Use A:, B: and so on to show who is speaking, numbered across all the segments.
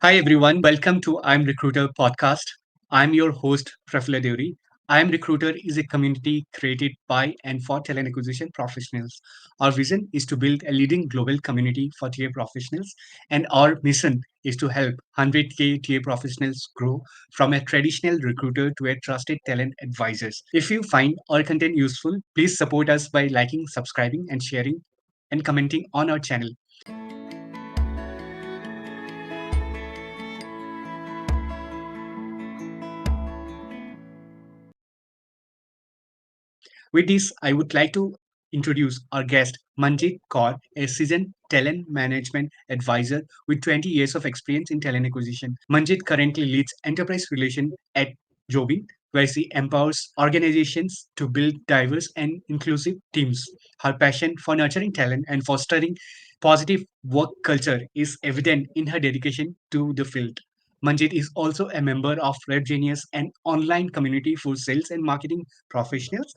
A: Hi everyone, welcome to I'm Recruiter podcast. I'm your host Prafula Deuri. I'm Recruiter is a community created by and for talent acquisition professionals. Our vision is to build a leading global community for TA professionals, and our mission is to help 100K TA professionals grow from a traditional recruiter to a trusted talent advisors. If you find our content useful, please support us by liking, subscribing, and sharing and commenting on our channel. With this, I would like to introduce our guest, Manjit Kaur, a seasoned talent management advisor with 20 years of experience in talent acquisition. Manjit currently leads enterprise relations at Joing, where she empowers organizations to build diverse and inclusive teams. Her passion for nurturing talent and fostering positive work culture is evident in her dedication to the field. Manjit is also a member of Red Genius, an online community for sales and marketing professionals.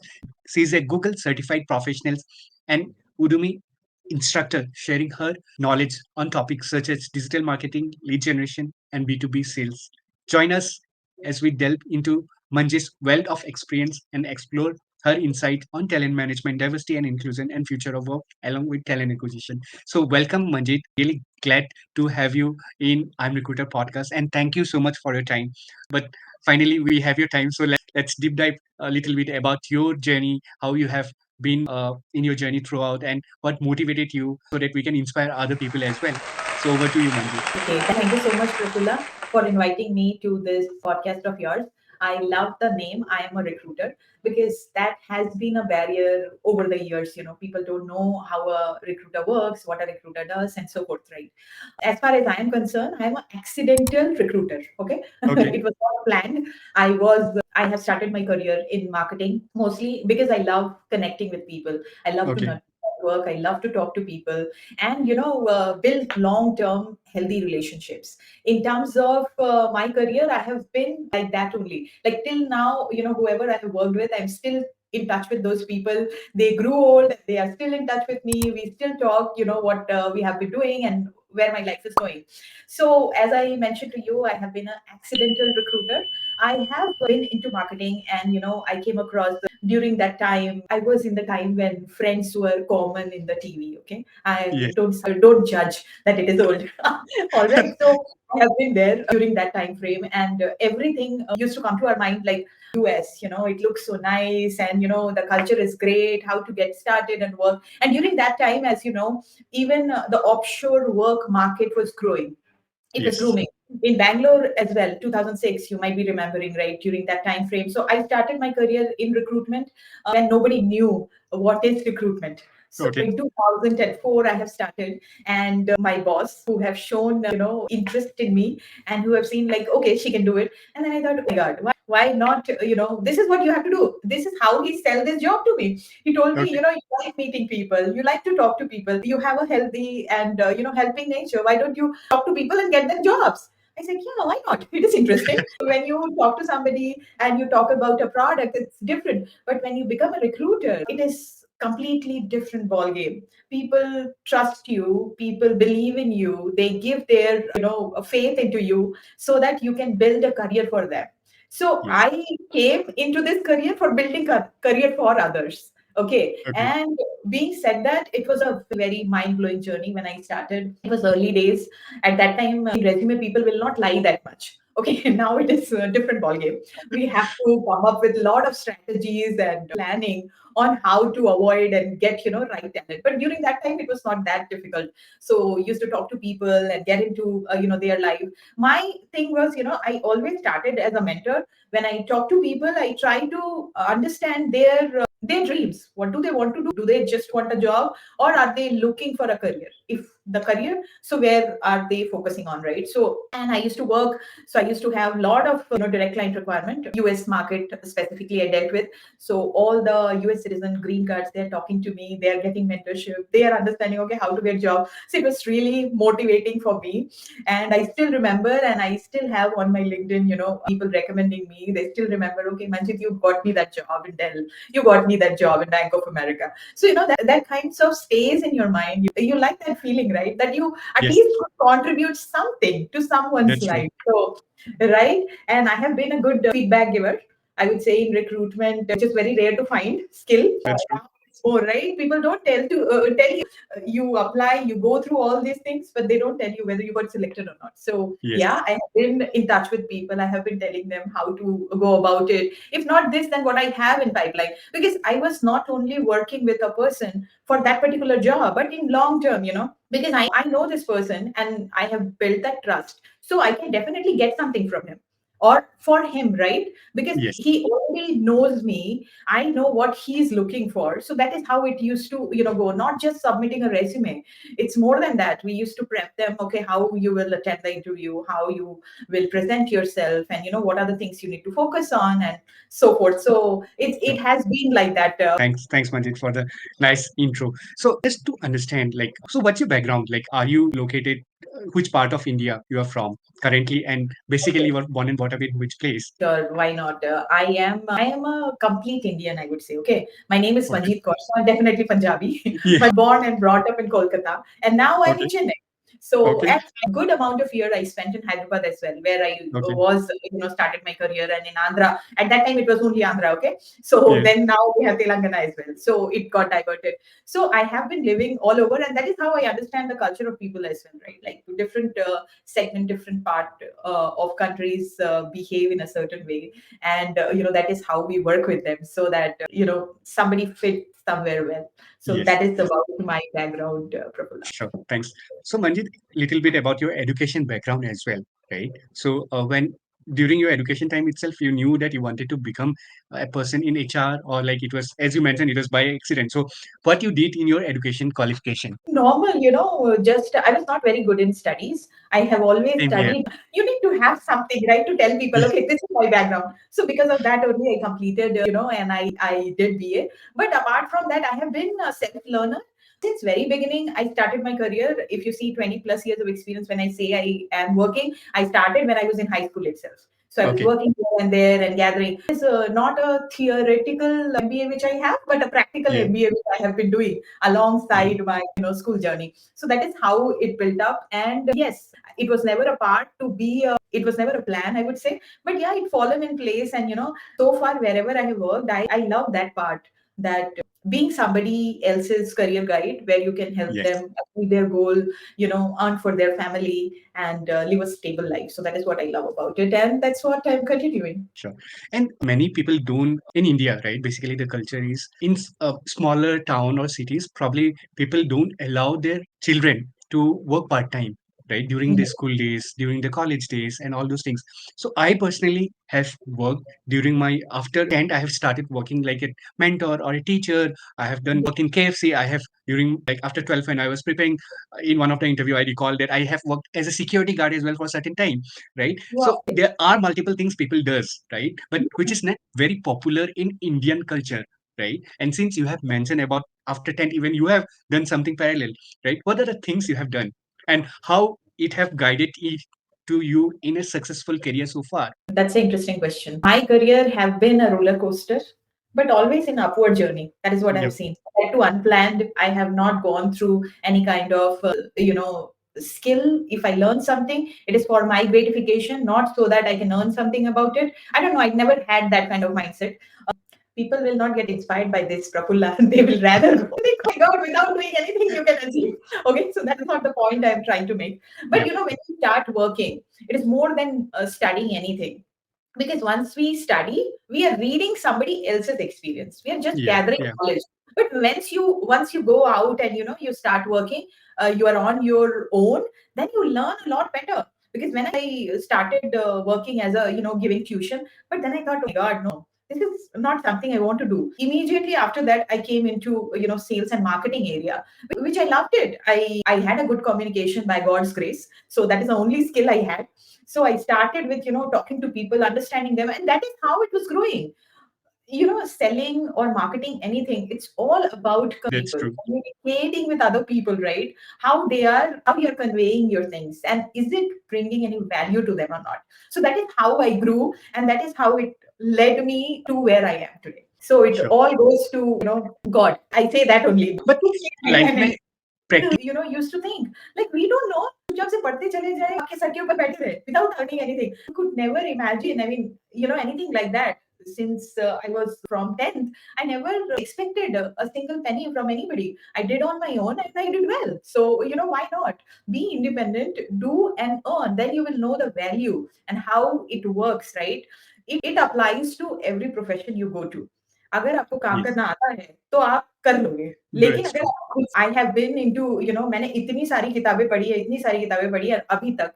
A: She is a Google certified professional and Udemy instructor, sharing her knowledge on topics such as digital marketing, lead generation, and B2B sales. Join us as we delve into Manjit's wealth of experience and explore her insight on talent management, diversity and inclusion, and future of work, along with talent acquisition. So, welcome, Manjit. Really glad to have you in I'm Recruiter podcast, and thank you so much for your time. But finally, we have your time, so let's deep dive a little bit about your journey, how you have been in your journey throughout, and what motivated you so that we can inspire other people as well. So over to you, Manjit.
B: Okay, thank you so much, Prafula, for inviting me to this podcast of yours. I love the name. I am a recruiter because that has been a barrier over the years. People don't know how a recruiter works, what a recruiter does, and so forth, right? As far as I am concerned, I am an accidental recruiter. Okay,
A: Okay.
B: it was not planned. I have started my career in marketing mostly because I love connecting with people. I love to
A: Okay.
B: network. I love to talk to people and build long term healthy relationships. In terms of my career, I have been like that only, like till now. Whoever I have worked with, I'm still in touch with those people. They grew old, they are still in touch with me. We still talk, what we have been doing and where my life is going. So as I mentioned to you, I have been an accidental recruiter. I have been into marketing, and I came across during that time. I was in the time when friends were common in the TV. Okay, I
A: Yes.
B: don't judge that it is old. All right, so I have been there during that time frame, and everything used to come to our mind like US. It looks so nice, and the culture is great. How to get started and work. And during that time, as you know, even the offshore work market was growing. It was
A: Yes.
B: booming in Bangalore as well. 2006, you might be remembering, right, during that time frame. So I started my career in recruitment when nobody knew what is recruitment. So
A: Okay.
B: in 2004, I have started, and my boss, who have shown interest in me, and who have seen like, okay, she can do it. And then I thought, oh my God, why not? This is what you have to do. This is how he sell this job to me. He told me,
A: Okay.
B: you like meeting people, you like to talk to people, you have a healthy and helping nature. Why don't you talk to people and get them jobs? I said, yeah, why not? It is interesting. When you talk to somebody and you talk about a product, it's different. But when you become a recruiter, it is completely different ball game. People trust you, people believe in you, they give their faith into you so that you can build a career for them. So
A: Yes.
B: I came into this career for building a career for others. Okay.
A: Okay.
B: And being said that, it was a very mind-blowing journey when I started. It was early days. At that time, resume people will not lie that much. Okay, now it is a different ballgame. We have to come up with a lot of strategies and planning on how to avoid and get right talent. But during that time, it was not that difficult. So used to talk to people and get into their life. My thing was, I always started as a mentor. When I talk to people, I try to understand their dreams. What do they want to do? Do they just want a job, or are they looking for a career? If the career, so where are they focusing on, right? So, and I used to work. So I used to have a lot of direct client requirement. US market specifically I dealt with. So all the US citizen green cards, they're talking to me, they're getting mentorship, they are understanding, okay, how to get job. So it was really motivating for me. And I still remember, and I still have on my LinkedIn, people recommending me. They still remember, okay, Manjit, you got me that job in Dell, you got me that job in Bank of America. So that kinds of stays in your mind. You like that feeling, right? That you at
A: Yes,
B: least could contribute something to someone's
A: that's true.
B: life. So, right. And I have been a good feedback giver, I would say, in recruitment, which is very rare to find skill.
A: That's true.
B: Oh, right. People don't tell you, you apply, you go through all these things, but they don't tell you whether you got selected or not. So
A: Yes,
B: yeah, I have been in touch with people. I have been telling them how to go about it. If not this, then what I have in pipeline. Because I was not only working with a person for that particular job, but in long term, because I know this person and I have built that trust. So I can definitely get something from him or for him, right? Because
A: yes,
B: he already knows me. I know what he's looking for. So that is how it used to, go, not just submitting a resume. It's more than that. We used to prep them, okay, how you will attend the interview, how you will present yourself, and what are the things you need to focus on, and so forth. So it
A: sure.
B: has been like that.
A: Thanks, Manjit, for the nice intro. So just to understand, like, so what's your background? Like, are you located, which part of India you are from currently, and basically you were born and brought up in which place?
B: Sure, why not? I am a complete Indian, I would say. Okay, my name is
A: Okay.
B: Manjit Kaur, so I'm definitely Punjabi,
A: Yeah.
B: but born and brought up in Kolkata, and now I'm in
A: Okay.
B: Chennai. So,
A: Okay.
B: and a good amount of year I spent in Hyderabad as well, where I
A: Okay.
B: was, started my career, and in Andhra. At that time, it was only Andhra. Okay, so
A: Yes.
B: then now we have Telangana as well. So it got diverted. So I have been living all over, and that is how I understand the culture of people as well, right? Like different segment, different part of countries behave in a certain way, and that is how we work with them, so that somebody fits somewhere well. So
A: Yes.
B: that is about my background, Prabhu.
A: Sure. Thanks. So, Manjit, little bit about your education background as well, right? So, when during your education time itself, you knew that you wanted to become a person in HR, or like it was, as you mentioned, it was by accident. So, what you did in your education qualification?
B: Normal, just I was not very good in studies. I have always
A: Same here.
B: studied. You need to have something, right, to tell people, okay, this is my background. So because of that only I completed, and I did BA. But apart from that, I have been a self-learner. Since very beginning, I started my career. If you see 20 plus years of experience, when I say I am working, I started when I was in high school itself. So I was
A: Okay.
B: working here and there and gathering. It's not a theoretical MBA which I have, but a practical
A: Yeah.
B: MBA which I have been doing alongside my school journey. So that is how it built up. And yes, it was never a part to be. It was never a plan, I would say. But yeah, it fallen in place. And so far wherever I have worked, I love that part. That being somebody else's career guide, where you can help
A: Yes.
B: them achieve their goal, earn for their family, and live a stable life. So that is what I love about it, and that's what I'm continuing.
A: Sure. And many people don't in India, right? Basically, the culture is in a smaller town or cities, probably people don't allow their children to work part time, right? During the school days, during the college days, and all those things. So I personally have worked during my after 10th, I have started working like a mentor or a teacher. I have done work in KFC. I have during like after 12 when I was preparing in one of the interview, I recall that I have worked as a security guard as well for a certain time, right?
B: Wow.
A: So there are multiple things people does, right? But which is not very popular in Indian culture, right? And since you have mentioned about after 10, even you have done something parallel, right? What are the things you have done and how it have guided it to you in a successful career so far?
B: That's an interesting question. My career have been a roller coaster, but always in upward journey. That is what I have
A: Yep.
B: seen. Compared to unplanned, I have not gone through any kind of, skill. If I learn something, it is for my gratification, not so that I can earn something about it. I don't know. I never had that kind of mindset. People will not get inspired by this, Prafulla. They will rather think, oh my God, without doing anything, you can achieve. Okay, so that is not the point I'm trying to make. But
A: Yep.
B: when you start working, it is more than studying anything, because once we study, we are reading somebody else's experience, we are just
A: Yeah.
B: gathering
A: Yeah.
B: knowledge. But once you go out and you start working, you are on your own, then you learn a lot better. Because when I started working as a giving tuition, but then I thought, oh my God, no, this is not something I want to do. Immediately after that, I came into sales and marketing area, which I loved it. I had a good communication by God's grace, so that is the only skill I had. So I started with talking to people, understanding them, and that is how it was growing. Selling or marketing anything, it's all about
A: That's
B: people
A: true.
B: communicating with other people, right? How you're conveying your things, and is it bringing any value to them or not? So that is how I grew, and that is how it led me to where I am today. So it
A: Sure.
B: all goes to God, I say that only.
A: But like,
B: I mean,
A: practice.
B: used to think like we don't know. जब से पढ़ते चले जाए आपके sir के ऊपर बैठे रहे without earning anything. I could never imagine. I mean, anything like that. Since I was from 10th, I never expected a single penny from anybody. I did on my own and I did well. So, why not? Be independent, do and earn. Then you will know the value and how it works, right? It applies to every profession you go to. अगर आपको काम
A: Yes,
B: करना आता है तो आप कर लोगे। लेकिन
A: that's
B: अगर
A: true.
B: आप आई हैव बीन इनटू मैंने इतनी सारी किताबें पढ़ी है, इतनी सारी किताबें पढ़ी है और अभी तक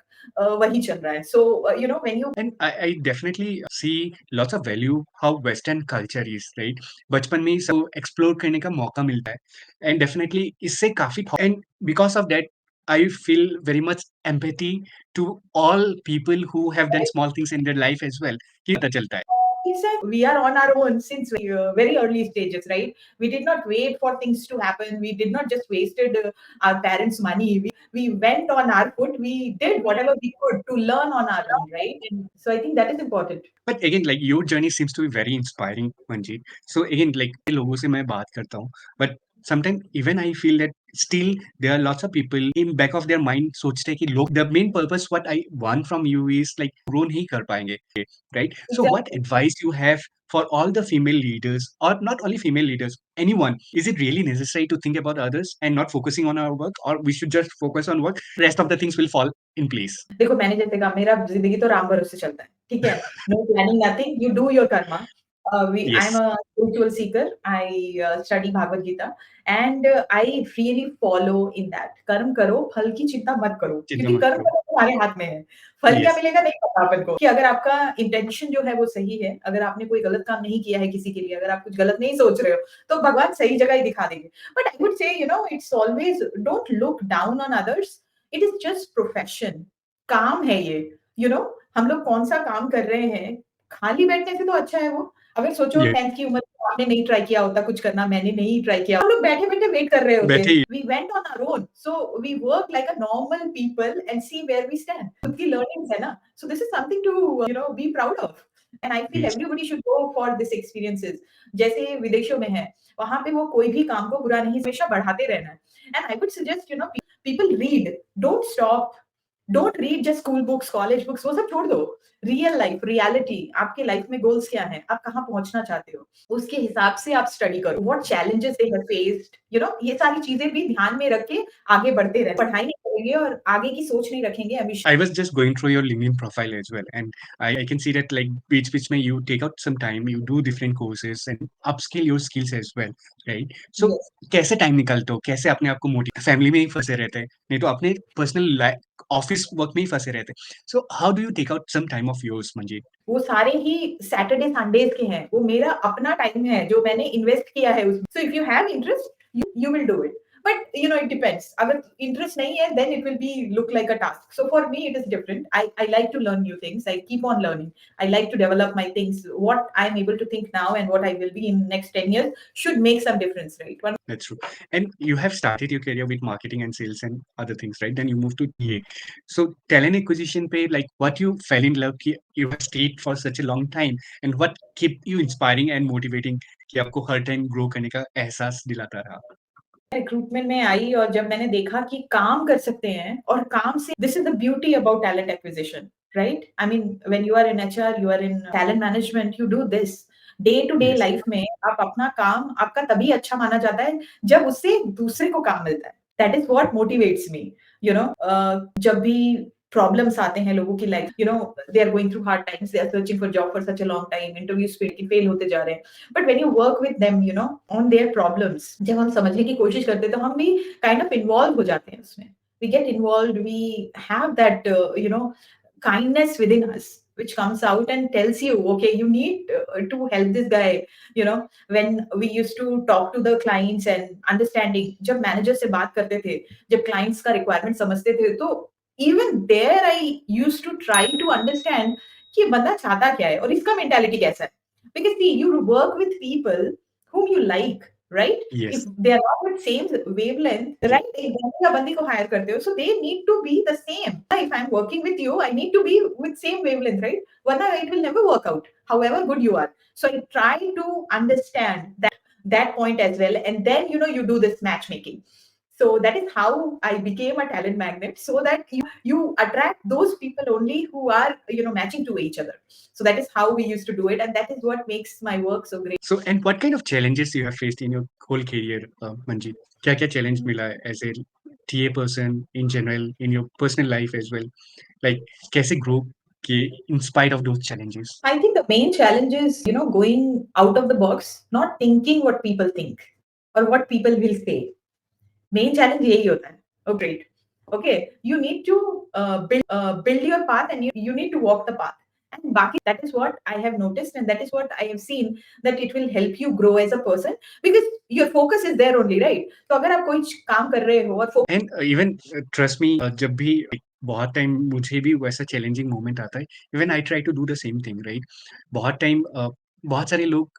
B: वही चल रहा है। So when you
A: And I definitely see lots of value how Western culture is, right? बचपन में ही सब एक्सप्लोर करने का मौका मिलता है एंड डेफिनेटली इससे काफी and because of that I feel very much empathy to all people who have done small things in their life as well कि पता चलता है
B: he said we are on our own since very early stages, right? We did not wait for things to happen. We did not just wasted our parents' money. We went on our foot. We did whatever we could to learn on our own, right? And so I think that is important.
A: But again, like your journey seems to be very inspiring, Manjeet. So again, like लोगों से मैं बात करता हूँ, but sometimes even I feel that still there are lots of people in back of their mind सोचते हैं कि लोग the main purpose what I want from you is like grow नहीं कर पाएंगे, right? So what
B: Exactly.
A: advice you have for all the female leaders or not only female leaders, anyone? Is it really necessary to think about others and not focusing on our work, or we should just focus on work? Rest of the things will fall in place.
B: देखो मैंने जैसे कहा मेरा ज़िंदगी तो राम भरोसे चलता है, ठीक है? No planning nothing, you do your karma. I am
A: Yes,
B: a spiritual seeker, I study Bhagavad Gita and I really follow in that. कर्म करो, फल की चिंता मत करो,
A: चिंता
B: क्योंकि
A: मत
B: कर्म
A: करो.
B: तो तुम्हारे हाथ में है। फल क्या
A: Yes,
B: मिलेगा नहीं पता अपन को, कि अगर आपका इंटेंशन जो है वो सही है, अगर आपने कोई गलत काम नहीं किया है किसी के लिए, अगर आप कुछ गलत नहीं सोच रहे हो, तो भगवान सही जगह ही दिखा देंगे। But I would say it's always don't look down on others, it is just profession. काम है ये, हम लोग कौन-सा काम कर रहे हैं, खाली बैठने से तो अच्छा है वो। अगर सोचो
A: yes.
B: 10th की उम्र में आपने नहीं ट्राई किया होता कुछ करना, मैंने नहीं ट्राई किया, हम लोग बैठे-बैठे वेट कर रहे होते।
A: बैठे ही
B: we went on our own, so we work like a normal people and see where we stand. खुद की लर्निंग्स है ना, so this is something to be proud of and I feel
A: yes.
B: Everybody should go for this experiences. जैसे विदेशों में है, वहाँ पे वो कोई भी काम को बुरा नहीं, हमेशा बढ़ाते रहना है। And I would suggest people read, don't stop, don't read just school books, college books, वो सब छोड़ दो। रियल लाइफ, रियलिटी, आपके लाइफ में गोल्स क्या हैं? आप कहाँ पहुँचना चाहते हो? उसके हिसाब से आप स्टडी करो। What challenges they have faced, ये सारी चीज़ें भी ध्यान में रख के आगे बढ़ते रहें। पढ़ाई नहीं करेंगे और आगे की सोच नहीं रखेंगे, ambition.
A: I was just going through your LinkedIn profile as well, and I can see that like which may you take out some time, you do different courses and upskill your skills as well, right? So
B: yes.
A: कैसे time निकालते हो? कैसे अपने आप को motivate family में ही फँसे रहते हैं, नहीं तो अपने पर्सनल लाइफ ऑफिस वर्क में ही फँसे रहते हैं। So how do you take out some time of yours, Manjeet?
B: वो सारे ही सैटरडे संडेज़ के हैं। वो मेरा अपना टाइम है जो मैंने इन्वेस्ट किया है उसमें। So if you have interest, you will do it. But it depends. अगर इंटरेस्ट नहीं है then it will be look like a task. So for me it is different. I like to learn new things. I keep on learning. I like to develop my things. What I'm able to think now and what I will be in next 10 years should make some difference, right?
A: That's true. And you have started your career with marketing and sales and other things, right? Then you moved to TA. So talent acquisition pay, like what you fell in love, कि you have stayed for such a long time, and what kept you inspiring and motivating कि आपको हर time grow करने का एहसास दिलाता रहा?
B: Recruitment में आई और जब मैंने देखा कि काम कर सकते हैं और काम से this is the beauty about talent acquisition, right? I mean when you are in HR, you are in talent management, you do this day to day
A: Yes.
B: Life में। आप अपना काम आपका तभी अच्छा माना जाता है जब उससे दूसरे को काम मिलता है। That is what motivates me. जब भी प्रॉब्लम्स आते हैं लोगों की life, they are going through hard times, they are searching for job for such a long time, interviews fail होते जा रहे हैं। But when you work with them, on their problems, जब हम समझने की कोशिश करते हैं तो हम भी काइंड ऑफ इन्वॉल्व हो जाते हैं उसमें। We get involved, we have that kindness within us which comes out and tells you, okay, you need to help this guy. When we used to talk to the clients and understanding, जब manager से बात करते थे, जब clients का requirement समझते थे, तो even there I used to try to understand कि बंदा चाहता क्या है और इसका मेंटालिटी कैसा है। Because C you work with people whom you like, right? If
A: Yes.
B: they are not with same wavelength, right? एक बंदे या बंदी को हायर करते हो, so they need to be the same. If I'm working with you, I need to be with same wavelength, right? वरना it will never work out, however good you are. So I try to understand that point as well, and then you do this matchmaking. So that is how I became a talent magnet, so that you attract those people only who are matching to each other. So that is how we used to do it, and that is what makes my work so great.
A: So, and what kind of challenges you have faced in your whole career, Manjit? क्या challenge मिला है as a TA person in general in your personal life as well? Like कैसे grow किए in spite of those challenges?
B: I think the main challenge is, going out of the box, not thinking what people think or what people will say. Main challenge यही होता है. Oh, great. Okay, you need to build your path, and you need to walk the path. And baki, that is what I have noticed, and that is what I have seen, that it will help you grow as a person, because your focus is there only, right? तो अगर आप कोई काम कर रहे हो और
A: And even trust me, जब भी बहुत टाइम मुझे भी वैसा चैलेंजिंग मोमेंट आता है, even I try to do the same thing, right? बहुत टाइम बहुत सारे लोग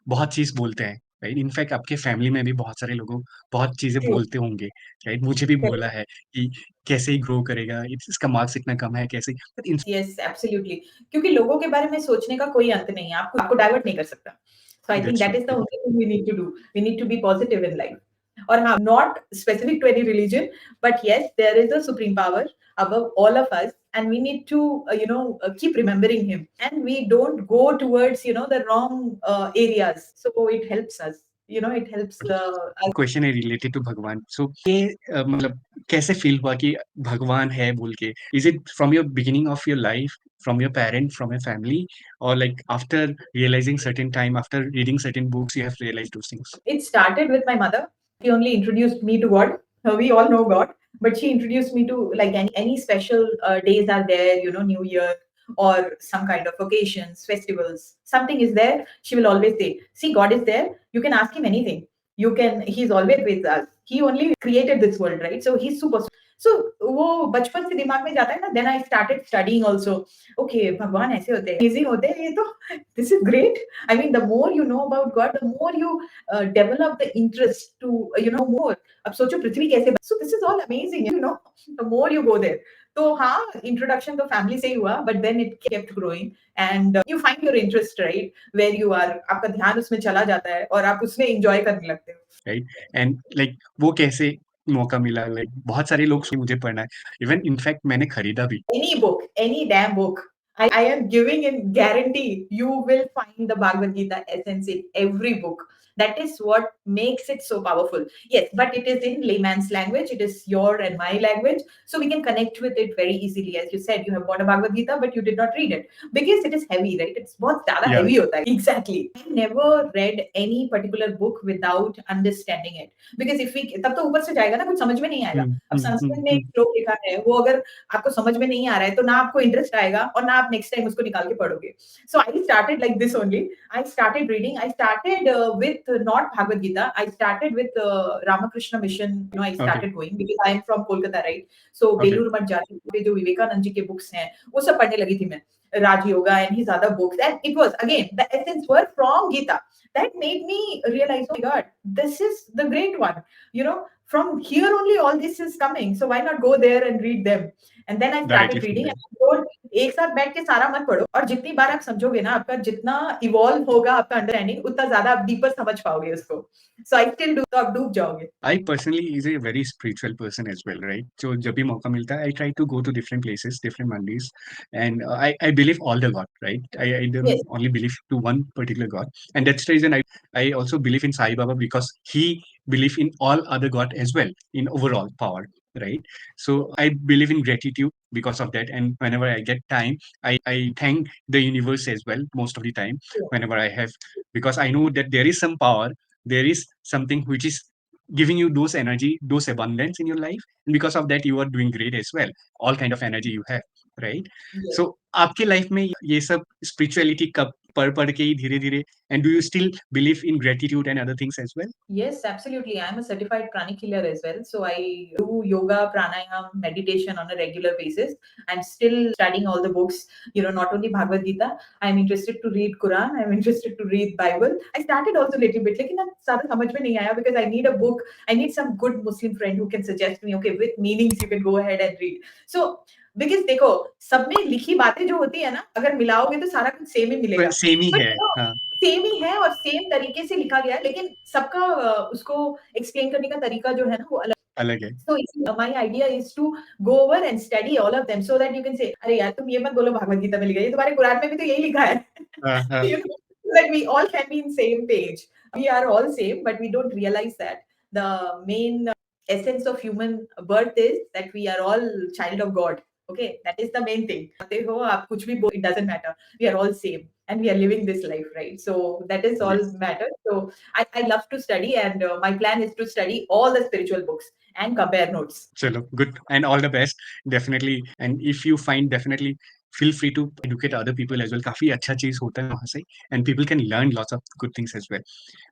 A: बहुत चीज़ बोलते हैं, राइट? इनफैक्ट आपके फैमिली में भी बहुत सारे लोगों बहुत चीज़ें
B: फोकस,
A: बोलते होंगे, राइट? मुझे भी बोला है कि कैसे ही ग्रो करेगा, इसका मार्क्स इतना कम है, कैसे? बट इन
B: यस एब्सोल्युटली, क्योंकि लोगों के बारे में सोचने का कोई अंत नहीं है, आपको आपको डाइवर्ट नहीं कर सकता. So I think
A: that's
B: that is the only thing we need to do. We need to be positive in life. और हाँ, not specific to any religion, but yes, there is a supreme power above all of us, and we need to keep remembering him, and we don't go towards the wrong areas, so it helps us, it helps us.
A: Question है related to भगवान. सो ये मतलब कैसे feel हुआ कि भगवान है बोल के? Is it from your beginning of your life, from your parent, from your family, और like after realizing certain time, after reading certain books you have realized those things?
B: It started with my mother. She only introduced me to God. We all know God, but she introduced me to, like, any special days are there, New Year or some kind of occasions, festivals. Something is there. She will always say, "See, God is there. You can ask him anything. You can. He's always with us. He only created this world, right? So he's super." So वो बचपन से दिमाग में जाता है ना. Then I started studying also. Okay, भगवान ऐसे होते हैं, amazing होते हैं ये तो. This is great. I mean, the more you know about God, the more you develop the interest to more. अब सोचो पृथ्वी कैसे so this is all amazing, the more you go there. तो हाँ, introduction तो family से ही हुआ, but then it kept growing, and you find your interest, right, where you are. आपका ध्यान उसमें चला जाता है और आप उसमें enjoy करने लगते हो.
A: राइट? एंड लाइक वो कैसे मौका मिला? लाइक बहुत सारे लोग मुझे पढ़ना है, इवन इनफैक्ट मैंने खरीदा भी.
B: Any book, any damn book. I am giving in guarantee you will find the Bhagavad Gita essence in every book. That is what makes it so powerful. Yes, but it is in layman's language. It is your and my language. So we can connect with it very easily. As you said, you have bought a Bhagavad Gita, but you did not read it because it is heavy, right? It's बहुत ज़्यादा
A: Yeah.
B: heavy होता है. Exactly. I never read any particular book without understanding it. Because if we तब तो ऊपर से जाएगा ना, कुछ समझ में नहीं आएगा. अब संस्कृत में एक श्लोक लिखा है, वो अगर आपको समझ में नहीं आ रहा है, तो ना आपको इंटरेस्ट आएगा और ना आप नेक्स्ट टाइम उसको निकाल के पढ़ोगे. So I started like this only. I started reading. I started with not Bhagavad Gita. I started with Ramakrishna Mission. I started going because I am from Kolkata, right? So
A: Okay.
B: Belur Math जाती थी, जो विवेकानंद जी के books हैं, वो सब पढ़ने लगी थी मैं. Raj Yoga and his other books, and it was again the essence were from Gita. That made me realize, oh my God, this is the great one. From here only all this is coming. So why not go there and read them? And then I
A: Directly
B: started
A: from
B: reading.
A: there.
B: And I told, एक साथ बैठ के सारा मत पढ़ो, और जितनी बार आप समझोगे ना, आपका जितना इवॉल्व होगा आपका अंडरस्टैंडिंग, उतना ज्यादा आप डीपर समझ पाओगे उसको. So I still do, तो आप डूब जाओगे.
A: I personally is a very spiritual person as well, right? So जब भी मौका मिलता है, I try to go to different places, different mandis, and I believe all the God, right? I don't
B: Yes.
A: only believe to one particular God, and that's the reason I also believe in Sai Baba, because he believe in all other God as well in overall power, right? So I believe in gratitude because of that, and whenever I get time, I thank the universe as well most of the time whenever I have, because I know that there is some power, there is something which is giving you those energy, those abundance in your life, and because of that you are doing great as well, all kind of energy you have, right?
B: Yes.
A: So आपके life में ये सब spirituality कब पढ़ पढ़ के ही धीरे धीरे, and do you still believe in gratitude and other things as well?
B: Yes, absolutely. I'm a certified pranic healer as well. So I do yoga, pranayam, meditation on a regular basis. I'm still studying all the books, not only Bhagavad Gita. I'm interested to read Quran. I'm interested to read Bible. I started also a little bit, लेकिन ज़्यादा समझ में नहीं आया, because I need a book. I need some good Muslim friend who can suggest me, okay, with meanings you can go ahead and read. So because देखो, सब में लिखी बातें जो होती है ना, अगर मिलाओगे तो सारा कुछ सेम ही मिलेगा.
A: सेम ही
B: But
A: है, हाँ.
B: सेम ही है और सेम तरीके से लिखा गया है, लेकिन सबका उसको एक्सप्लेन करने का तरीका जो है ना, वो अलग.
A: अलग है।
B: So my idea is to go over and study all of them so that you can say, अरे यार तुम ये मत बोलो भागवत गीता में लिखा है, ये तुम्हारे कुरान में भी तो यही लिखा है.
A: हाँ, हाँ,
B: You know, so that we all can be in same page. We are all same, but we don't realize that the main essence of human birth is that we are all child of God. Okay, that is the main thing. आते हो, आप कुछ भी बोलो, it doesn't matter. We are all same, and we are living this life, right? So that is all
A: yes.
B: matter. So I love to study, and my plan is to study all the spiritual books and compare notes.
A: Chalo, good and all the best. Definitely. And if you find, definitely feel free to educate other people as well. काफी अच्छा चीज होता है वहाँ से, and people can learn lots of good things as well.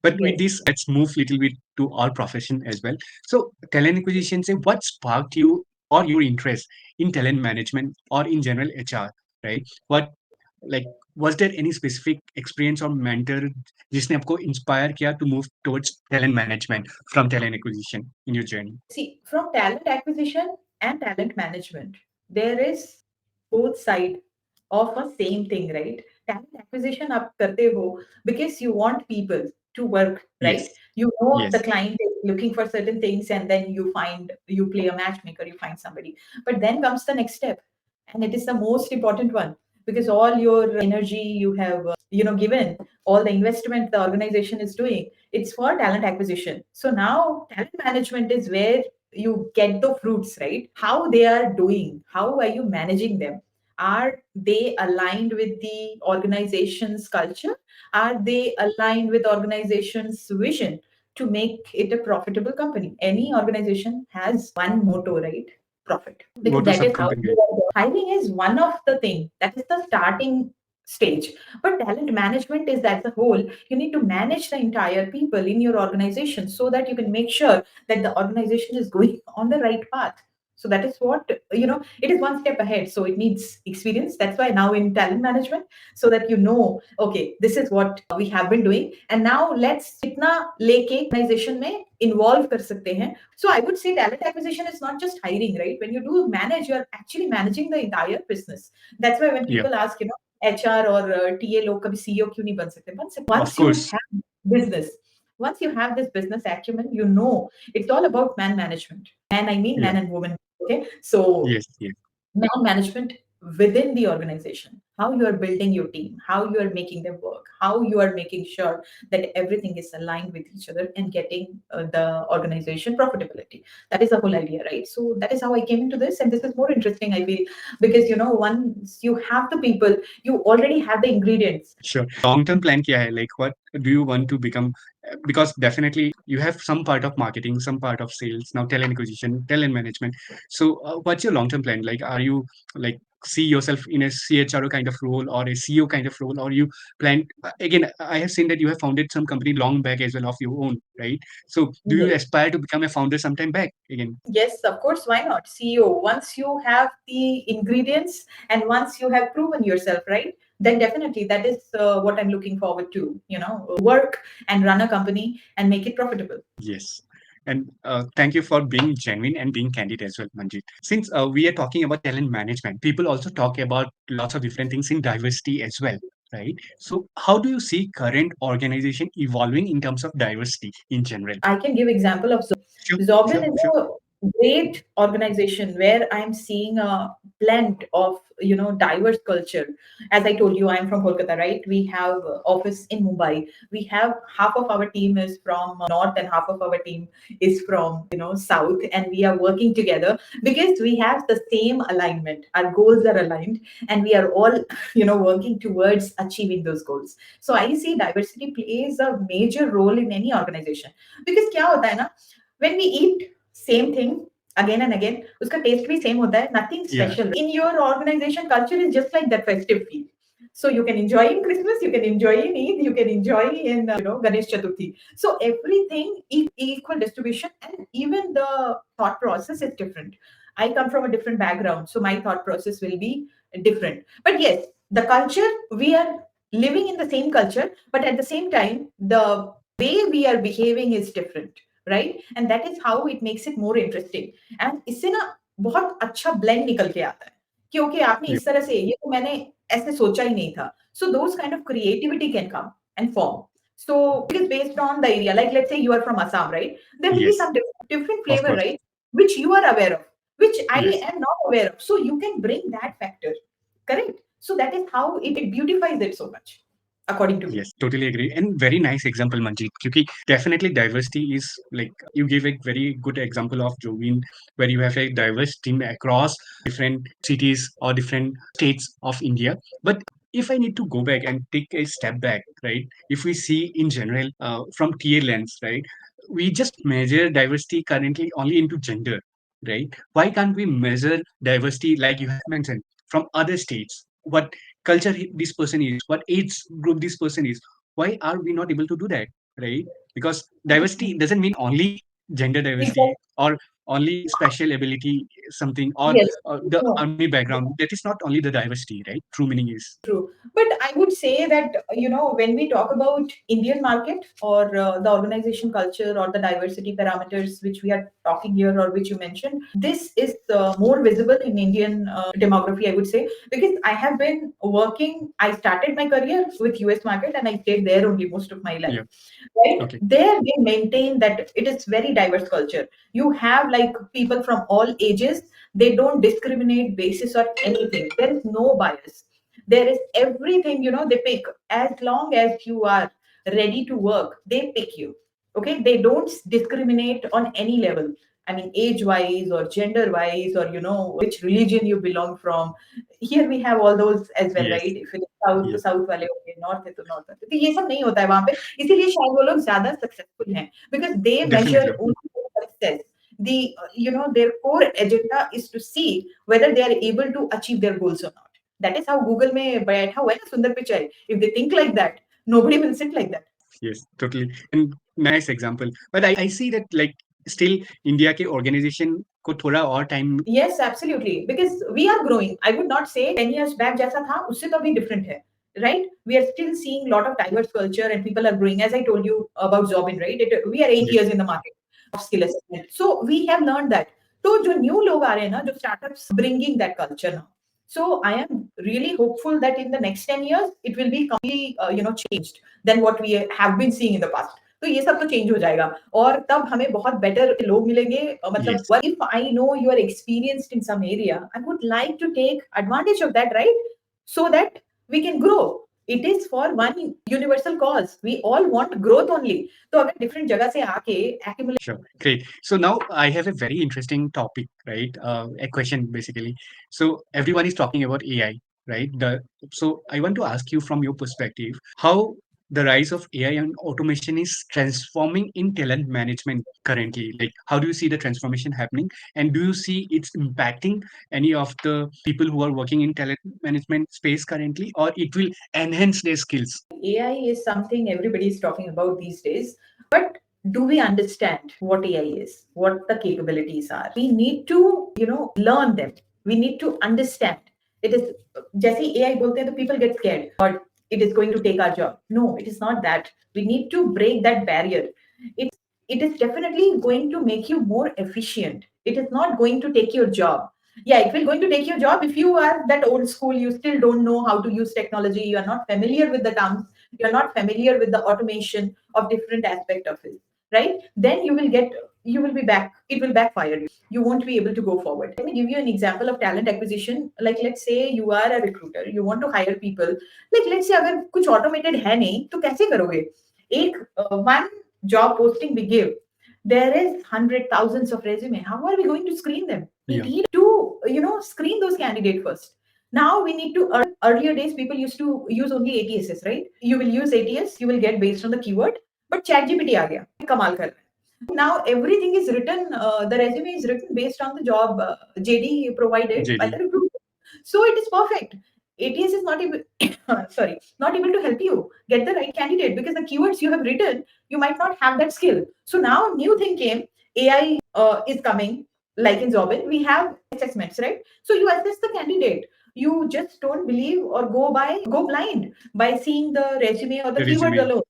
A: But with
B: Yes.
A: this, let's move little bit to our profession as well. So talent acquisition, say what sparked you or your interest in talent management or in general HR, right? What like was there any specific experience or mentor जिसने आपको inspire किया to move towards talent management from talent acquisition in your journey?
B: See, from talent acquisition and talent management, there is both side of a same thing, right? Talent acquisition up karte ho because you want people to work, right?
A: Yes,
B: You know the
A: yes,
B: client is looking for certain things, and then you play a matchmaker, you find somebody. But then comes the next step, and it is the most important one because all your energy you have, given, all the investment the organization is doing, it's for talent acquisition. So now talent management is where you get the fruits, right? How they are doing, how are you managing them? Are they aligned with the organization's culture? Are they aligned with organization's vision to make it a profitable company? Any organization has one motto, right? Profit.
A: वो
B: Because
A: तो
B: that is
A: सब
B: how
A: company
B: hiring is one of the thing that is the starting stage. But talent management is as a whole. You need to manage the entire people in your organization so that you can make sure that the organization is going on the right path. So that is what, it is one step ahead. So it needs experience. That's why now in talent management, so that okay, this is what we have been doing, and now let's kitna leke organization mein involve kar sakte hain. So I would say talent acquisition is not just hiring, right? When you do manage, you're actually managing the entire business. That's why when
A: yeah,
B: people ask, HR or TA लोग कभी CEO क्यों नहीं बन सकते? बन सकते.
A: of
B: Once you
A: course,
B: have business, once you have this business acumen, it's all about man management. Man, I mean
A: yeah,
B: man and woman. Okay, so
A: yes, yes.
B: man management within the organization, how you are building your team, how you are making them work, how you are making sure that everything is aligned with each other and getting the organization profitability. That is the whole idea, right? So that is how I came into this, and this is more interesting, I feel, because once you have the people, you already have the ingredients.
A: Sure. Long-term plan क्या है? Like, what do you want to become? Because definitely you have some part of marketing, some part of sales, now talent acquisition, talent management. So, what's your long-term plan? Like, are you like see yourself in a CHRO kind of role or a CEO kind of role, or you plan? Again, I have seen that you have founded some company long back as well of your own, right? So, do you
B: Yes.
A: aspire to become a founder sometime back again?
B: Yes, of course. Why not? CEO. Once you have the ingredients and once you have proven yourself, right? Then definitely that is what I'm looking forward to. Work and run a company and make it profitable.
A: Yes. And thank you for being genuine and being candid as well, Manjit. Since we are talking about talent management, people also talk about lots of different things in diversity as well, right? So, how do you see current organization evolving in terms of diversity in general?
B: I can give example of
A: Sure,
B: Zobin
A: sure,
B: is
A: sure.
B: a great organization where I'm seeing a blend of diverse culture. As I told you, I'm from Kolkata, right? We have office in Mumbai. We have half of our team is from north and half of our team is from south, and we are working together because we have the same alignment. Our goals are aligned, and we are all working towards achieving those goals. So I see diversity plays a major role in any organization because क्या होता है ना, when we eat same thing again and again, उसका taste भी same होता है, nothing
A: Yeah.
B: special. In your organization, culture is just like that festive feel. So you can enjoy in Christmas, you can enjoy in Eid, you can enjoy in Ganesh Chaturthi. So everything equal distribution, and even the thought process is different. I come from a different background, so my thought process will be different. But yes, the culture, we are living in the same culture, but at the same time, the way we are behaving is different, right? And that is how it makes it more interesting. And इससे ना बहुत अच्छा blend निकल के आता है कि okay, आपने
A: Yeah.
B: इस तरह से, ये तो मैंने ऐसे सोचा ही नहीं था. So those kind of creativity can come and form. So it is based on the area. Like let's say you are from Assam, right? There will be
A: Yes.
B: some different
A: Of
B: flavor,
A: course.
B: right? which you are aware of, which I
A: Yes.
B: am not aware of. So you can bring that factor, correct? So that is how it beautifies it so much, according to me.
A: Yes, totally agree. And very nice example, Manjeet. Because definitely diversity is like you give a very good example of Joing, where you have a diverse team across different cities or different states of India. But if I need to go back and take a step back, right? If we see in general from tier lens, right? We just measure diversity currently only into gender, right? Why can't we measure diversity like you have mentioned from other states? What culture this person is, what age group this person is. Why are we not able to do that, right? Because diversity doesn't mean only gender diversity
B: Exactly.
A: or only special ability something or
B: Yes.
A: the
B: No.
A: army background. That is not only the diversity, right? True meaning is
B: True. But I would say that, when we talk about Indian market or the organization culture or the diversity parameters which we are talking here or which you mentioned, this is more visible in Indian demography, I would say, because I have been working, I started my career with US market and I stayed there only most of my life.
A: yeah.
B: Right
A: Okay.
B: there, they maintain that it is very diverse culture. You have like people from all ages. They don't discriminate basis or anything. There is no bias. There is everything, they pick. As long as you are ready to work, they pick you. Okay, they don't discriminate on any level. I mean, age wise or gender wise, or which religion you belong from. Here we have all those as well,
A: Yes.
B: right? If it is south
A: Yeah.
B: तो south वाले होंगे, north है तो north वाले, तो ये सब नहीं होता है वहां पे. इसीलिए शायद वो लोग ज्यादा सक्सेसफुल हैं, because they measure
A: Definitely.
B: only success. Their core agenda is to see whether they are able to achieve their goals or not. That is how Google में बैठा हुआ है ना सुंदर Pichai. If they think like that, nobody will sit like that.
A: Yes, totally. And nice example. But I see that like still India के organization को थोड़ा और time.
B: Yes, absolutely. Because we are growing. I would not say 10 years back जैसा था उससे तो अभी different है. Right? We are still seeing a lot of diverse culture and people are growing. As I told you about Jobin, right? We are 8 years
A: Yes.
B: in the market of skill assessment. So we have learned that. तो जो new लोग आ रहे हैं ना, जो startups bringing that culture now. So I am really hopeful that in the next 10 years it will be completely changed than what we have been seeing in the past. तो ये सब तो चेंज हो जाएगा और तब हमें बहुत बेटर लोग मिलेंगे. मतलब
A: Yes.
B: if I know you are experienced in some area, I would like to take advantage of that, right? So that we can grow. It is for one universal cause. We all want growth only. तो अगर different जगह से आके accumulate.
A: Sure. Great. So now I have a very interesting topic, right? A question basically. So everyone is talking about AI, right? So I want to ask you from your perspective, how the rise of AI and automation is transforming in talent management currently. Like, how do you see the transformation happening? And do you see it's impacting any of the people who are working in talent management space currently, or it will enhance their skills?
B: AI is something everybody is talking about these days. But do we understand what AI is? What the capabilities are? We need to, learn them. We need to understand. It is जैसे AI बोलते हैं तो people get scared or it is going to take our job. No, it is not that. We need to break that barrier. It it is definitely going to make you more efficient. It is not going to take your job. Yeah, it will going to take your job if you are that old school, you still don't know how to use technology, you are not familiar with the terms, you're not familiar with the automation of different aspect of it, right? Then you will be back, it will backfire you. You won't be able to go forward. Let me give you an example of talent acquisition. Like let's say you are a recruiter, you want to hire people. Like let's say अगर कुछ automated है नहीं तो कैसे करोगे? एक one job posting we give, there is hundred thousands of resume. How are we going to screen them? We
A: Yeah.
B: need to screen those candidates first. Now we need to. Earlier days, people used to use only ATSs, right? You will use ATS, you will get based on the keyword. But ChatGPT आ गया, कमाल कर रहा है. Now everything is written. The resume is written based on the job JD provided by the
A: JD.
B: recruiter. So it is perfect. ATS is not able, sorry, not able to help you get the right candidate because the keywords you have written, you might not have that skill. So now new thing came, AI is coming. Like in Jobin, we have assessments, right? So you assess the candidate. You just don't believe or go blind by seeing the resume or the
A: The
B: keywords
A: resume.
B: alone.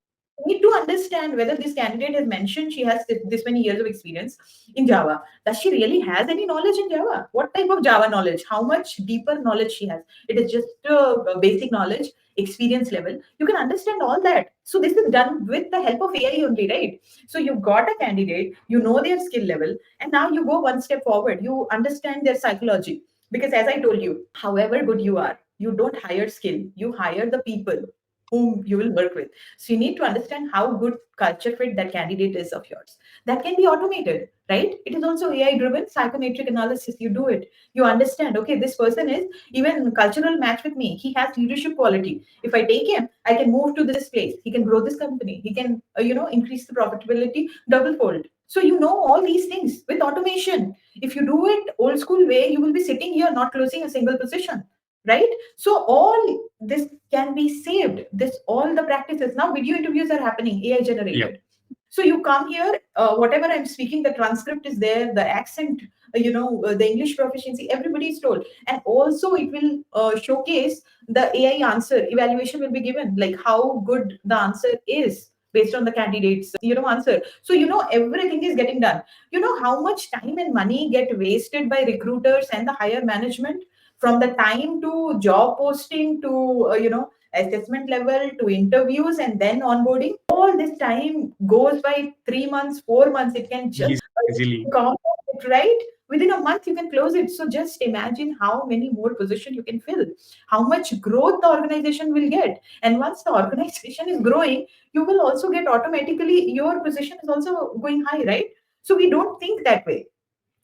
B: need to understand whether this candidate has mentioned she has this many years of experience in Java. Does she really has any knowledge in Java? What type of Java knowledge? How much deeper knowledge she has? It is just a basic knowledge, experience level. You can understand all that. So this is done with the help of AI only, right? So you got a candidate, you know their skill level, and now you go one step forward. You understand their psychology. Because as I told you, however good you are, you don't hire skill, you hire the people whom you will work with. So you need to understand how good culture fit that candidate is of yours. That can be automated, right? It is also AI driven psychometric analysis. You do it. You understand, okay, this person is even cultural match with me. He has leadership quality. If I take him, I can move to this place. He can grow this company. He can, increase the profitability double fold. So you know all these things with automation. If you do it old school way, you will be sitting here not closing a single position, right? So all this can be saved. This all the practices now. Video interviews are happening AI
A: Yeah.
B: generated. So you come here, whatever I'm speaking, the transcript is there, the accent, the English proficiency, everybody is told, and also it will showcase the AI answer. Evaluation will be given, like how good the answer is based on the candidate's answer. So everything is getting done. You know how much time and money get wasted by recruiters and the higher management, from the time to job posting to assessment level to interviews and then onboarding. All this time goes by 3 months, 4 months. It can just
A: Easily.
B: compound it, right? Within a month, you can close it. So just imagine how many more positions you can fill, how much growth the organization will get. And once the organization is growing, you will also get automatically your position is also going high, right? So we don't think that way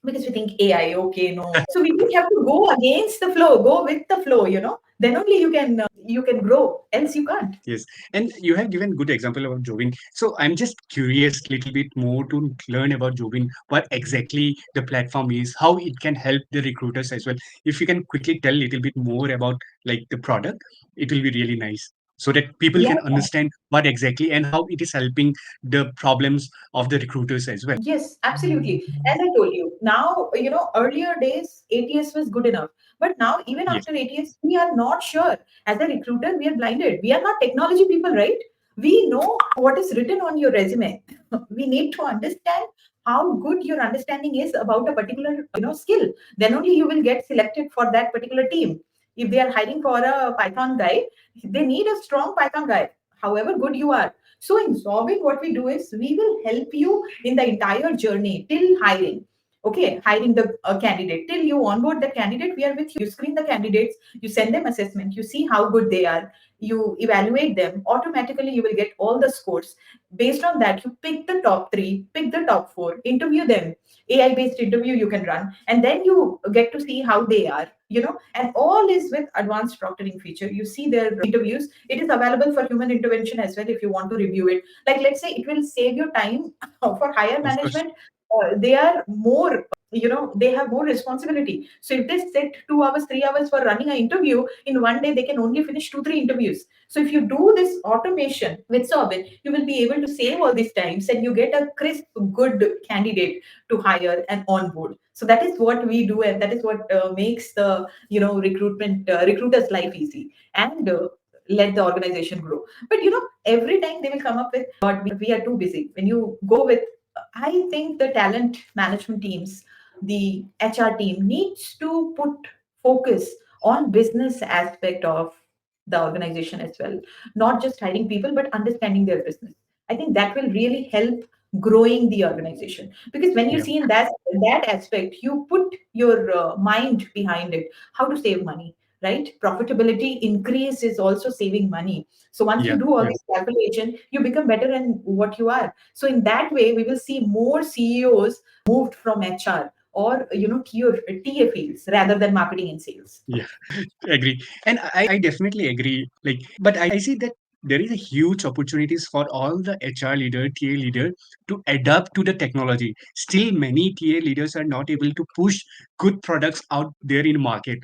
B: because we think AI, okay, no. So we just have to go against the flow, go with the flow, Then only you can grow. Else you can't.
A: Yes, and you have given good example about Jovin. So I'm just curious little bit more to learn about Jovin, what exactly the platform is, how it can help the recruiters as well. If you can quickly tell little bit more about like the product, it will be really nice so that people
B: Yeah.
A: can understand what exactly and how it is helping the problems of the recruiters as well.
B: Yes, absolutely. As I told you, now, earlier days, ATS was good enough. But now, even
A: Yes,
B: after ATS, we are not sure. As a recruiter, we are blinded. We are not technology people, right? We know what is written on your resume. We need to understand how good your understanding is about a particular, skill. Then only you will get selected for that particular team. If they are hiring for a Python guy, they need a strong Python guy, however good you are. So in Zobbing, what we do is we will help you in the entire journey till hiring. Okay, hiring the candidate till you onboard the candidate. We are with you. You screen the candidates, you send them assessment, you see how good they are, you evaluate them. Automatically, you will get all the scores. Based on that, you pick the top three, pick the top four, interview them. AI based interview you can run, and then you get to see how they are. And all is with advanced proctoring feature. You see their interviews. It is available for human intervention as well if you want to review it. Like, let's say it will save your time for higher
A: of course.
B: management. They are more, they have more responsibility. So if they sit 2 hours, 3 hours for running an interview, in one day they can only finish two, three interviews. So if you do this automation with Sobin, you will be able to save all these times and you get a crisp, good candidate to hire and onboard. So that is what we do, and that is what makes the recruiters life easy, and let the organization grow. But every time they will come up with, but we are too busy. When you go with, I think the talent management teams, the HR team needs to put focus on business aspect of the organization as well, not just hiring people but understanding their business. I think that will really help growing the organization, because when you
A: Yeah,
B: see in that aspect, you put your mind behind it, how to save money, right? Profitability increase is also saving money. So once you
A: yeah,
B: do all
A: yeah.
B: this calculation, you become better in what you are. So in that way, we will see more CEOs moved from HR or TA fields rather than marketing and sales.
A: Yeah, agree. And I definitely agree. Like, but I see that there is a huge opportunities for all the HR leader, TA leader to adapt to the technology. Still, many TA leaders are not able to push good products out there in market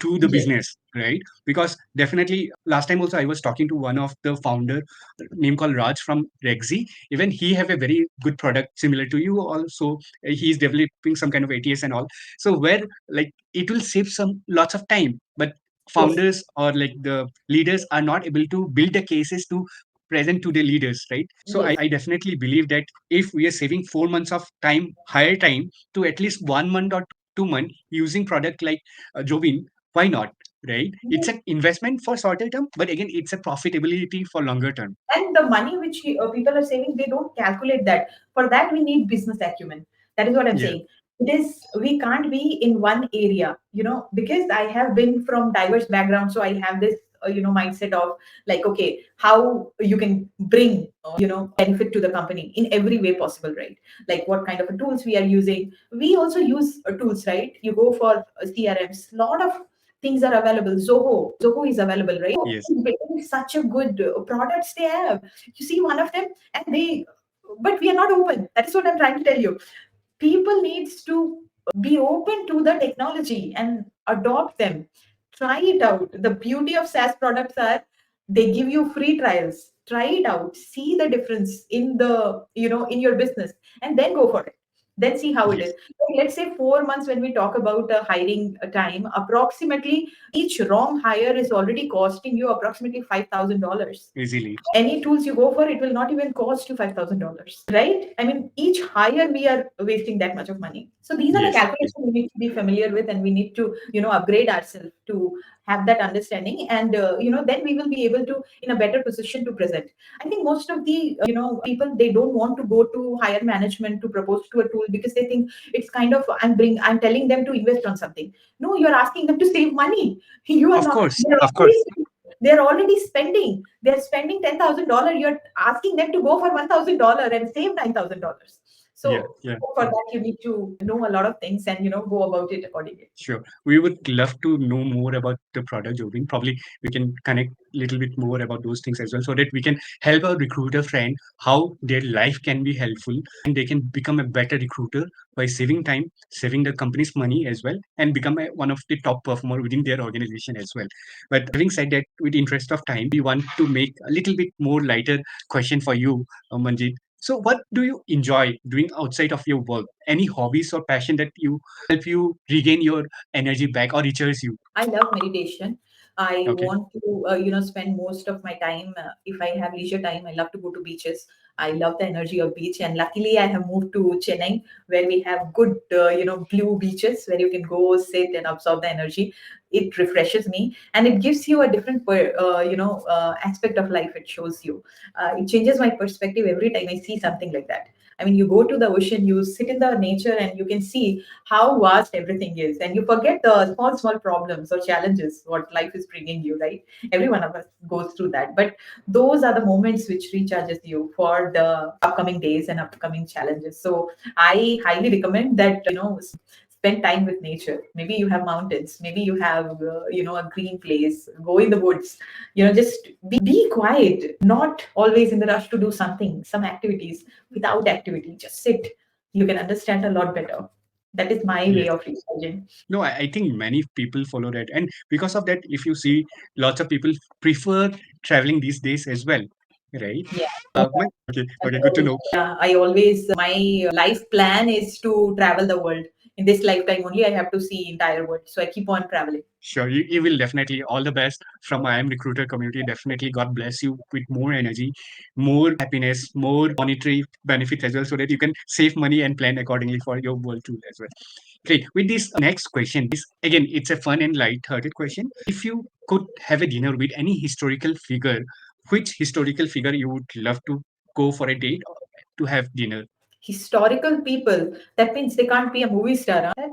A: to the
B: Yes.
A: business, right? Because definitely last time also I was talking to one of the founder name called Raj from Rexy. Even he have a very good product similar to you also. He is developing some kind of ATS and all. So where like it will save some lots of time, but
B: Yes.
A: founders or like the leaders are not able to build the cases to present to the leaders, right? So
B: Yes.
A: I definitely believe that if we are saving 4 months of time, higher time, to at least 1 month or 2 months using product like Jovin, why not? Right? It's an investment for shorter term, but again, it's a profitability for longer term.
B: And the money which people are saving, they don't calculate that. For that, we need business acumen. That is what I'm
A: Yeah.
B: saying. It is, we can't be in one area, because I have been from diverse backgrounds, so I have this mindset of, like, okay, how you can bring benefit to the company in every way possible, right? Like what kind of tools we are using. We also use tools, right? You go for CRMs, lot of things are available. Zoho is available, right?
A: Yes.
B: Building such a good products they have. You see one of them, and they, but we are not open. That is what I'm trying to tell you. People needs to be open to the technology and adopt them. Try it out. The beauty of SaaS products are, they give you free trials. Try it out. See the difference in the in your business, and then go for it. Then see how it
A: Yes.
B: is. Like, let's say 4 months, when we talk about hiring time, approximately each wrong hire is already costing you approximately $5,000.
A: Easily.
B: Any tools you go for, it will not even cost you $5,000, right? I mean, each hire we are wasting that much of money. So these are the
A: Yes. Yes.
B: calculations we need to be familiar with, and we need to upgrade ourselves to have that understanding, and then we will be able to in a better position to present. I think most of the people, they don't want to go to higher management to propose to a tool, because they think it's kind of, I'm telling them to invest on something. No, you're asking them to save money. You are
A: Of
B: not.
A: course. Of course.
B: They're already spending. They're spending $10,000. You're asking them to go for $1,000 and save $9,000.
A: Yeah.
B: So
A: Yeah.
B: for that, you need to know a lot of things, and go about it accordingly.
A: Sure. We would love to know more about the product, Jobin. Probably we can connect a little bit more about those things as well, so that we can help our recruiter friend how their life can be helpful and they can become a better recruiter by saving time, saving the company's money as well, and become one of the top performer within their organization as well. But having said that, with interest of time, we want to make a little bit more lighter question for you, Manjit. So, what do you enjoy doing outside of your work? Any hobbies or passion that you help you regain your energy back or recharge you?
B: I love meditation. I
A: Okay.
B: want to, spend most of my time. If I have leisure time, I love to go to beaches. I love the energy of beach, and luckily, I have moved to Chennai, where we have good, blue beaches where you can go sit and absorb the energy. It refreshes me, and it gives you a different, aspect of life. It shows you. It changes my perspective every time I see something like that. I mean, you go to the ocean, you sit in the nature, and you can see how vast everything is, and you forget the small problems or challenges what life is bringing you, right? Every one of us goes through that, but those are the moments which recharges you for the upcoming days and upcoming challenges. So I highly recommend that, spend time with nature. Maybe you have mountains, maybe you have a green place. Go in the woods, just be quiet, not always in the rush to do something, some activities. Without activity, just sit. You can understand a lot better. That is my way
A: Yes.
B: of recharging.
A: No, I think many people follow that. And because of that, if you see, lots of people prefer traveling these days as well. Right?
B: Yeah.
A: Okay, okay, good to know.
B: Yeah, I always, my life plan is to travel the world. In this lifetime only, I have to see entire world. So I keep on traveling.
A: Sure, you will definitely all the best from I am recruiter community. Definitely, God bless you with more energy, more happiness, more monetary benefits as well, so that you can save money and plan accordingly for your world too as well. Great. With this next question, this again, it's a fun and light-hearted question. If you could have a dinner with any historical figure, which historical figure you would love to go for a date to have dinner?
B: Historical people, that means they can't be a movie star. Huh?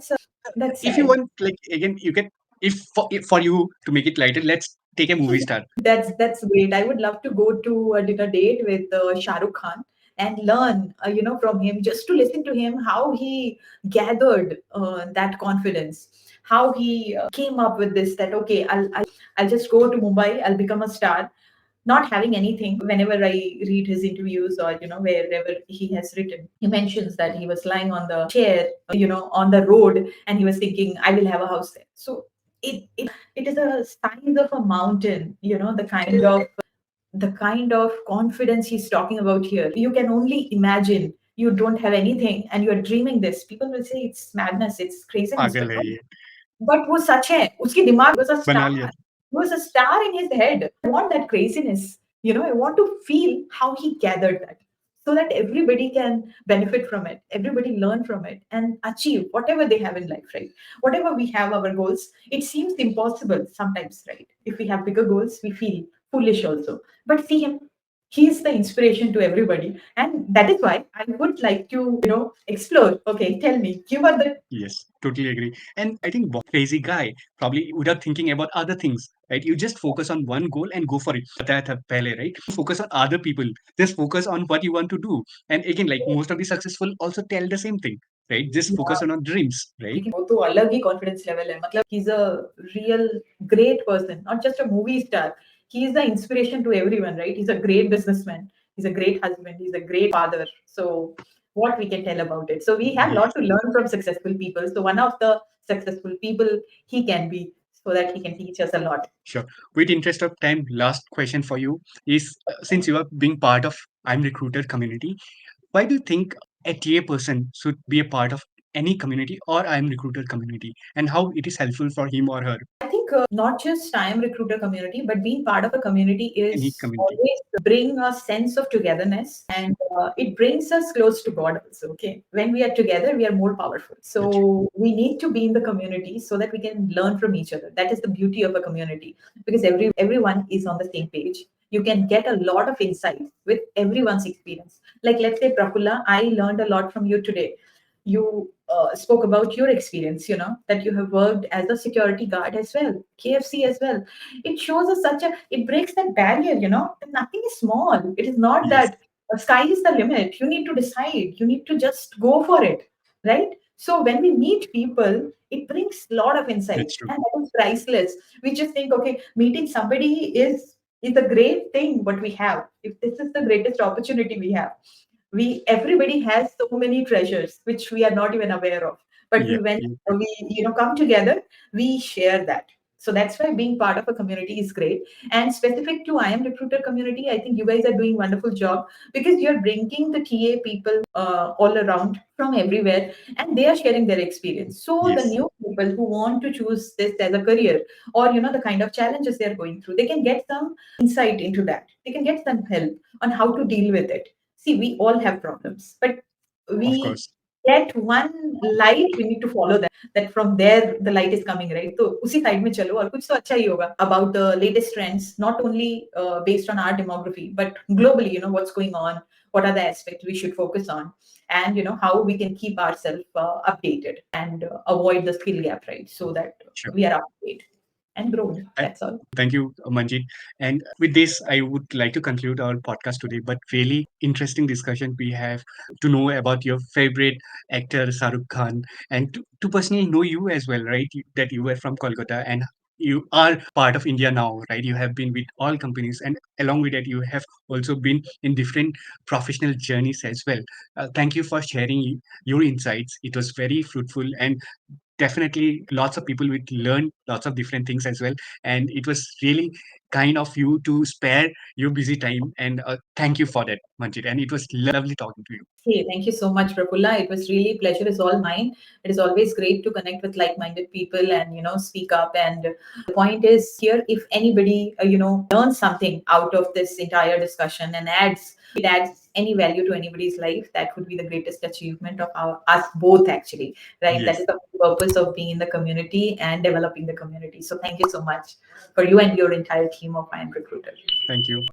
B: That's
A: If you
B: sad.
A: want, like again, you can. If for you to make it lighter, let's take a movie star.
B: That's great. I would love to go to a dinner date with Shah Rukh Khan and learn, from him, just to listen to him, how he gathered that confidence, how he came up with this. That okay, I'll just go to Mumbai. I'll become a star, not having anything. Whenever I read his interviews, or wherever he has written, he mentions that he was lying on the chair, on the road, and he was thinking, I will have a house there. So it is a size of a mountain, the kind of confidence he's talking about here. You can only imagine. You don't have anything and you're dreaming this. People will say it's madness, it's craziness,
A: पागल
B: but
A: है
B: no.
A: ये
B: But वो सच है. उसके दिमाग was a
A: बना
B: star.
A: लिया
B: He was a star in his head. I want that craziness. I want to feel how he gathered that, so that everybody can benefit from it, everybody learn from it, and achieve whatever they have in life, right? Whatever we have our goals, it seems impossible sometimes, right? If we have bigger goals, we feel foolish also. But see him, he is the inspiration to everybody, and that is why I would like to, explore. Okay, tell me, you are the
A: Yes, totally agree. And I think crazy guy probably without thinking about other things, right? You just focus on one goal and go for it. That pehle, right? Focus on other people. Just focus on what you want to do. And again, like most of the successful also tell the same thing, right? Just focus on dreams, right?
B: लेकिन वो तो अलग ही confidence level है, मतलब he is a real great person, not just a movie star. He is the inspiration to everyone, right? He's a great businessman, he's a great husband, he's a great father. So what we can tell about it, so we have a
A: Yes,
B: lot to learn from successful people. So one of the successful people he can be, so that he can teach us a lot.
A: sure. With interest of time, last question for you is since you are being part of I'm Recruiter community, why do you think a TA person should be a part of any community or I'm Recruiter community and how it is helpful for him or her?
B: I think not just time recruiter community, but being part of a community
A: Any
B: is
A: community.
B: always bring a sense of togetherness, and it brings us close to God also. Okay, when we are together, we are more powerful.
A: That's
B: So we need to be in the community so that we can learn from each other. That is the beauty of a community, because everyone is on the same page. You can get a lot of insights with everyone's experience. Like let's say Prafulla, I learned a lot from you today. You spoke about your experience, that you have worked as a security guard as well, KFC as well. It shows us such a, it breaks that barrier, that nothing is small. It is not
A: yes,
B: that sky is the limit. You need to decide, you need to just go for it, right? So when we meet people, it brings a lot of
A: that's
B: insights,
A: true.
B: and that is priceless. We just think, okay, meeting somebody is a great thing what we have. If this is the greatest opportunity we have, we everybody has so many treasures which we are not even aware of, but
A: Yeah,
B: when
A: yeah,
B: we come together, we share that. So that's why being part of a community is great. And specific to I am recruiter community, I think you guys are doing wonderful job, because you're bringing the TA people all around from everywhere, and they are sharing their experience. So the
A: yes,
B: new people who want to choose this as a career, or the kind of challenges they're going through, they can get some insight into that, they can get some help on how to deal with it. See, we all have problems, but
A: of
B: we
A: course.
B: get one light, we need to follow that from there the light is coming, right? So usi side mein chalo aur kuch to acha hi hoga. About the latest trends, not only based on our demography, but globally, what's going on, what are the aspects we should focus on, and how we can keep ourselves updated, and avoid the skill gap, right? So that
A: Sure.
B: we are up to date and grown. That's all.
A: Thank you, Manjit. And with this, I would like to conclude our podcast today. But really interesting discussion we have to know about your favorite actor, Saruk Khan, and to personally know you as well, right? That you were from Kolkata and you are part of India now, right? You have been with all companies, and along with that, you have also been in different professional journeys as well. Thank you for sharing your insights. It was very fruitful and definitely lots of people will learn lots of different things as well, and it was really kind of you to spare your busy time, and thank you for that, Manjit, and it was lovely talking to you.
B: Hey, thank you so much, Prafulla. It was really pleasure is all mine. It is always great to connect with like-minded people and speak up. And the point is here, if anybody learns something out of this entire discussion and adds any value to anybody's life, that would be the greatest achievement of us both, actually, right? That
A: Yes,
B: is the purpose of being in the community and developing the community. So thank you so much for you and your entire team of Fine Recruiter.
A: thank you.